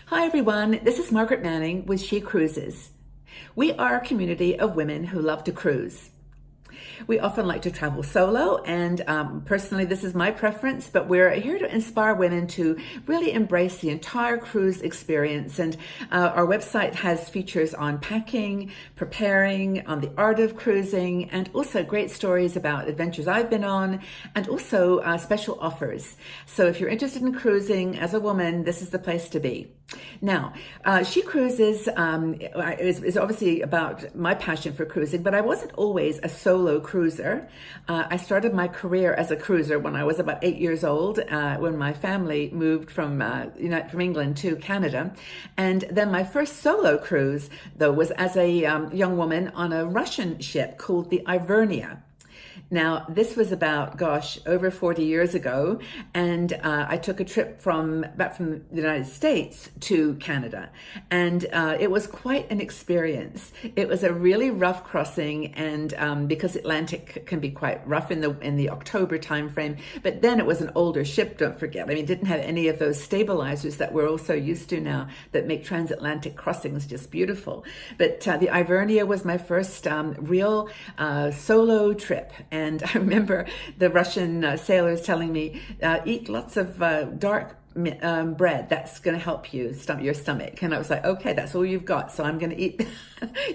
Hi everyone, this is Margaret Manning with She Cruises. We are a community of women who love to cruise. We often like to travel solo, and personally this is my preference, but we're here to inspire women to really embrace the entire cruise experience. And our website has features on packing, preparing, on the art of cruising, and also great stories about adventures I've been on, and also special offers. So if you're interested in cruising as a woman, this is the place to be. Now, She Cruises is obviously about my passion for cruising, but I wasn't always a solo cruiser. I started my career as a cruiser when I was about 8 years old, when my family moved from England to Canada. And then my first solo cruise, though, was as a young woman on a Russian ship called the Ivernia. Now, this was about, over 40 years ago, and I took a trip back from the United States to Canada, and it was quite an experience. It was a really rough crossing, and because Atlantic can be quite rough in the October timeframe, but then it was an older ship, don't forget. I mean, it didn't have any of those stabilizers that we're all so used to now that make transatlantic crossings just beautiful. But the Ivernia was my first real solo trip. And I remember the Russian sailors telling me, eat lots of dark bread. That's going to help you your stomach. And I was like, okay, that's all you've got, so I'm going to eat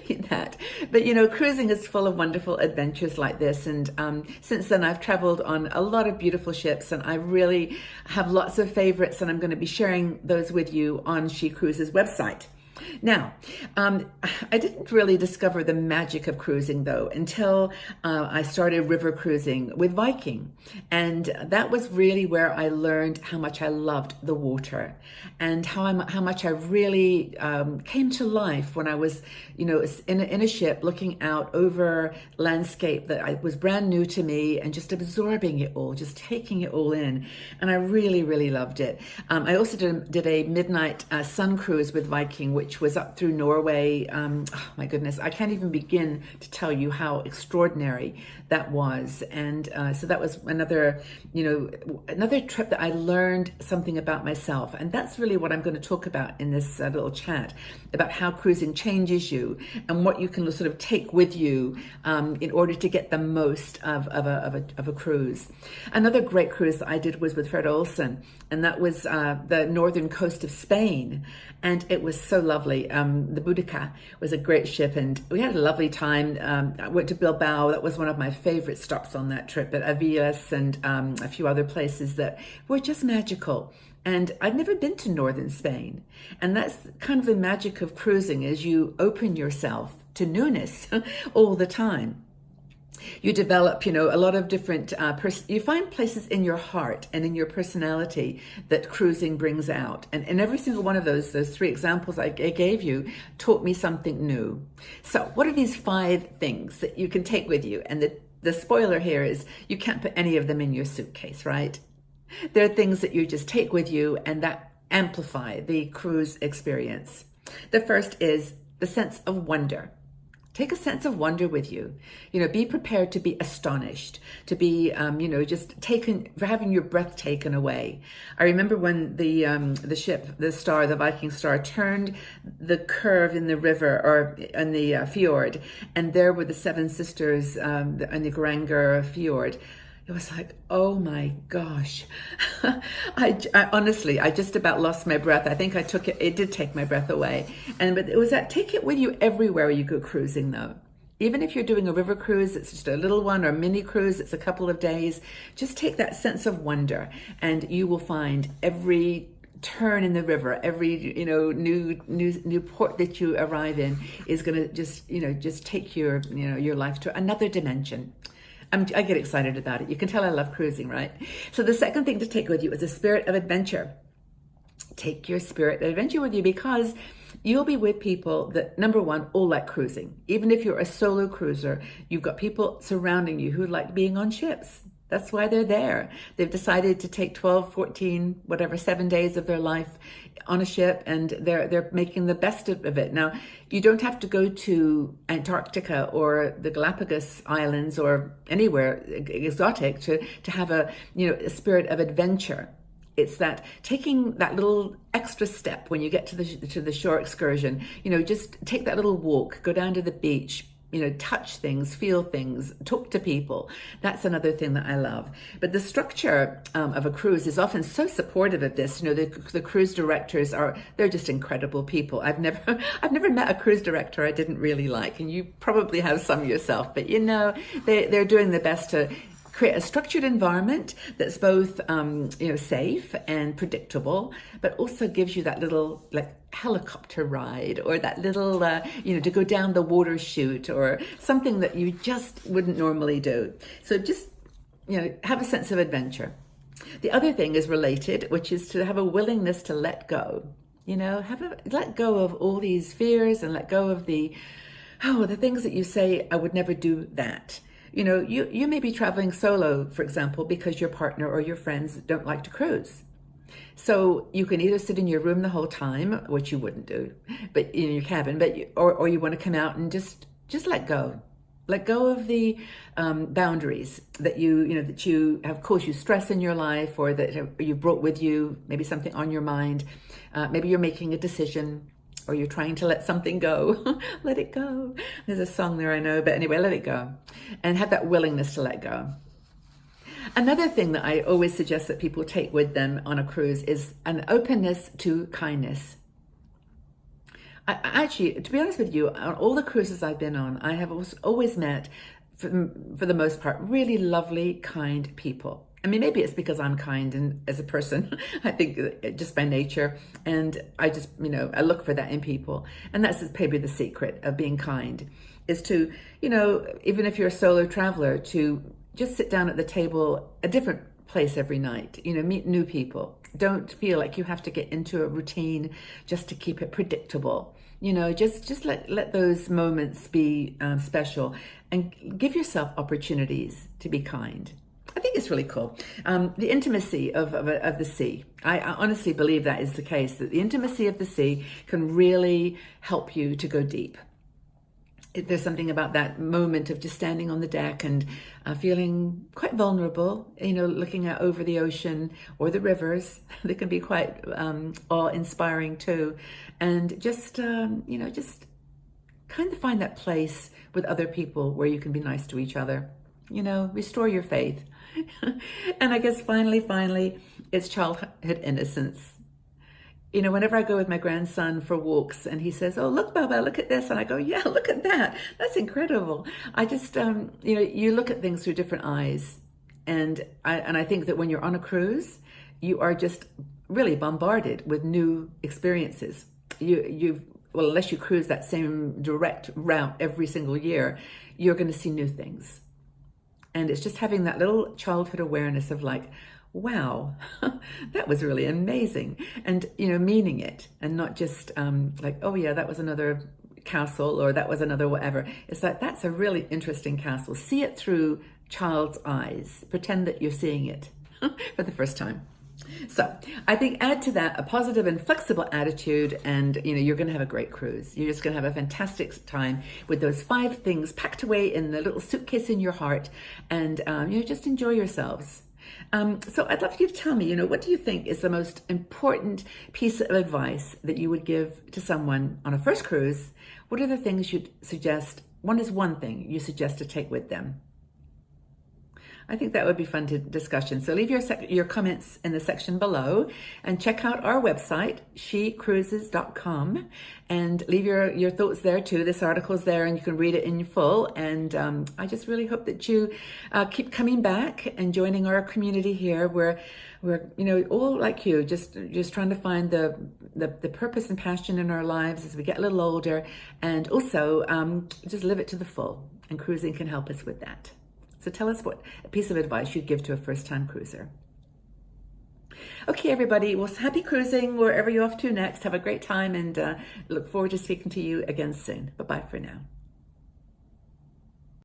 eat that. But cruising is full of wonderful adventures like this. And since then, I've traveled on a lot of beautiful ships, and I really have lots of favorites, and I'm going to be sharing those with you on She Cruises website. Now, I didn't really discover the magic of cruising, though, until I started river cruising with Viking. And that was really where I learned how much I loved the water, and how much I really came to life when I was, in a ship looking out over landscape that was brand new to me, and just absorbing it all, just taking it all in. And I really, really loved it. I also did a midnight sun cruise with Viking, which was up through Norway. Oh my goodness, I can't even begin to tell you how extraordinary that was. And so that was another trip that I learned something about myself. And that's really what I'm going to talk about in this little chat, about how cruising changes you and what you can sort of take with you in order to get the most of a cruise. Another great cruise that I did was with Fred Olsen, and that was the northern coast of Spain. And it was so lovely. The Boudica was a great ship, and we had a lovely time. I went to Bilbao. That was one of my favorite stops on that trip, at Aviles and a few other places that were just magical. And I'd never been to northern Spain. And that's kind of the magic of cruising, is you open yourself to newness all the time. You develop, a lot of different, you find places in your heart and in your personality that cruising brings out. And every single one of those three examples I gave you taught me something new. So what are these 5 things that you can take with you? And the spoiler here is you can't put any of them in your suitcase, right? There are things that you just take with you and that amplify the cruise experience. The first is the sense of wonder. Take a sense of wonder with you. Be prepared to be astonished, to be, just having your breath taken away. I remember when the ship, the Viking Star, turned the curve in the river, or in the fjord, and there were the Seven Sisters in the Granger fjord. It was like, oh my gosh. I honestly, I just about lost my breath. I think it did take my breath away. But it was that, take it with you everywhere you go cruising, though. Even if you're doing a river cruise, it's just a little one, or mini cruise, it's a couple of days, just take that sense of wonder, and you will find every turn in the river, every new port that you arrive in is going to just take your life to another dimension. I get excited about it. You can tell I love cruising, right? So the second thing to take with you is a spirit of adventure. Take your spirit of adventure with you, because you'll be with people that, number one, all like cruising. Even if you're a solo cruiser, you've got people surrounding you who like being on ships. That's why they're there. They've decided to take 12, 14, 7 days of their life on a ship, and they're making the best of it. Now, you don't have to go to Antarctica or the Galapagos Islands or anywhere exotic to have a spirit of adventure. It's that taking that little extra step when you get to the shore excursion, just take that little walk, go down to the beach, touch things, feel things, talk to people. That's another thing that I love. But the structure of a cruise is often so supportive of this. The cruise directors they're just incredible people. I've never met a cruise director I didn't really like, and you probably have some yourself, but they're doing their best to create a structured environment that's both safe and predictable, but also gives you that little helicopter ride, or that little to go down the water chute, or something that you just wouldn't normally do. So just have a sense of adventure. The other thing is related, which is to have a willingness to let go. Let go of all these fears, and let go of the things that you say, I would never do that. You may be traveling solo, for example, because your partner or your friends don't like to cruise. So you can either sit in your room the whole time, which you wouldn't do, but in your cabin, or you want to come out and just let go. Let go of the boundaries that you have caused you stress in your life, or that you brought with you, maybe something on your mind. Maybe you're making a decision, or you're trying to let something go. Let it go. There's a song there, I know, but anyway, let it go. And have that willingness to let go. Another thing that I always suggest that people take with them on a cruise is an openness to kindness. I actually, to be honest with you, on all the cruises I've been on, I have always met, for the most part, really lovely, kind people. I mean, maybe it's because I'm kind and as a person, I think just by nature, and I just, I look for that in people. And that's maybe the secret of being kind, is to, even if you're a solo traveler, to just sit down at the table, a different place every night, meet new people. Don't feel like you have to get into a routine just to keep it predictable. Just let those moments be special, and give yourself opportunities to be kind. I think it's really cool. The intimacy of the sea. I honestly believe that is the case, that the intimacy of the sea can really help you to go deep. There's something about that moment of just standing on the deck and feeling quite vulnerable, looking out over the ocean or the rivers. They can be quite awe-inspiring too. And just kind of find that place with other people where you can be nice to each other. Restore your faith. And I guess finally, it's childhood innocence. Whenever I go with my grandson for walks and he says, oh, look, Baba, look at this. And I go, yeah, look at that. That's incredible. I just, you look at things through different eyes. And I think that when you're on a cruise, you are just really bombarded with new experiences. Unless you cruise that same direct route every single year, you're going to see new things. And it's just having that little childhood awareness of wow, that was really amazing. And, meaning it, and not just oh yeah, that was another castle, or that was another whatever. It's that's a really interesting castle. See it through child's eyes. Pretend that you're seeing it for the first time. So I think add to that a positive and flexible attitude, and you're going to have a great cruise. You're just going to have a fantastic time with those 5 things packed away in the little suitcase in your heart, and just enjoy yourselves. So I'd love you to tell me, what do you think is the most important piece of advice that you would give to someone on a first cruise? What are the things you'd suggest? One thing you suggest to take with them. I think that would be fun to discussion. So leave your comments in the section below, and check out our website, shecruises.com, and leave your thoughts there too. This article is there and you can read it in full. And I just really hope that you keep coming back and joining our community here, where we're all like you, just trying to find the purpose and passion in our lives as we get a little older, and also just live it to the full. And cruising can help us with that. So tell us what a piece of advice you'd give to a first-time cruiser. Okay, everybody. Well, happy cruising wherever you're off to next. Have a great time, and look forward to speaking to you again soon. Bye-bye for now.